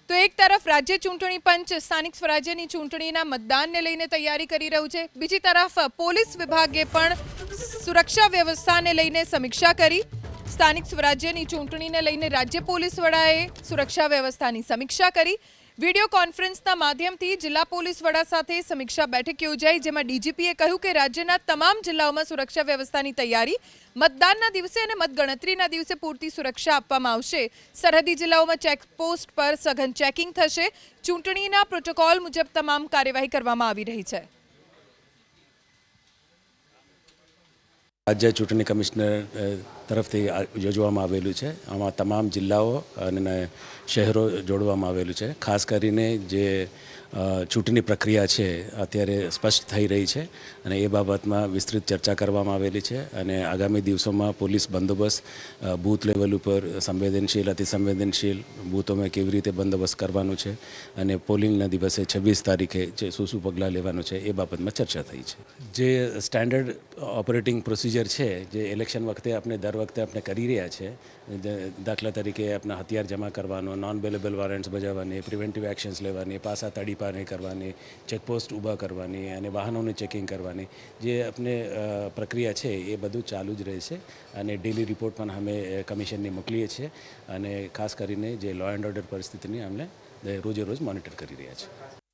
તો એક તરફ રાજ્ય ચૂંટણી પંચ સ્થાનિક સ્વરાજ્યની ચૂંટણીના મતદાનને લઈને તૈયારી કરી રહ્યું છે, બીજી તરફ પોલીસ વિભાગે પણ સુરક્ષા વ્યવસ્થાને લઈને સમીક્ષા કરી। સ્થાનિક સ્વરાજ્યની ચૂંટણીને લઈને રાજ્ય પોલીસ વડાએ સુરક્ષા વ્યવસ્થાની સમીક્ષા કરી। વીડિયો કોન્ફરન્સના માધ્યમથી જિલ્લા પોલીસ વડા સાથે સમીક્ષા બેઠક યોજાઈ, જેમાં ડીજીપીએ કહ્યું કે રાજ્યના તમામ જિલ્લાઓમાં સુરક્ષા વ્યવસ્થાની તૈયારી, મતદાનના દિવસે અને મતગણતરીના દિવસે પૂરતી સુરક્ષા આપવામાં આવશે। સરહદી જિલ્લાઓમાં ચેકપોસ્ટ પર સઘન ચેકિંગ થશે। ચૂંટણીના પ્રોટોકોલ મુજબ તમામ કાર્યવાહી કરવામાં આવી રહી છે। राज्य चूंटणी कमिश्नर तरफथी योजवामां आवेलुं छे। आमां तमाम जिल्लाओ अने शहरों जोड़वामां आवेलुं छे। खास करीने जे चूंटणी प्रक्रिया है अत्यारे स्पष्ट थई रही है और ए बाबत में विस्तृत चर्चा करवामां आवेली छे अने आगामी दिवसों में पुलिस बंदोबस्त बूथ लेवल पर संवेदनशील अति संवेदनशील बूथों में केवी रीते बंदोबस्त करवानुं छे अने पोलिंगना दिवसे 26 तारीखे जे शुं पगलां लेवानुं छे ए बाबत में चर्चा थई छे। जे स्टेन्डर्ड ऑपरेटिंग प्रोसिजर है जे इलेक्शन वखते अपने दर वखते अपने करी रह्या छे, दाखला तरीके अपना हथियार जमा करवानो, non bailable warrants बजाववानी, preventive actions लेवानी, पासा तड़ीपार करवानी, चेकपोस्ट ऊभा करवानी अने वाहनों चेकिंग करवानी, जे अपने प्रक्रिया है ये बधु चालू ज रहे छे अने डेली रिपोर्ट पण अमे कमिशनने मोकलीए छीए अने खास करीने जे लॉ एंड ऑर्डर परिस्थितिनी अमने रोजे रोज मॉनिटर करी रह्या छीए।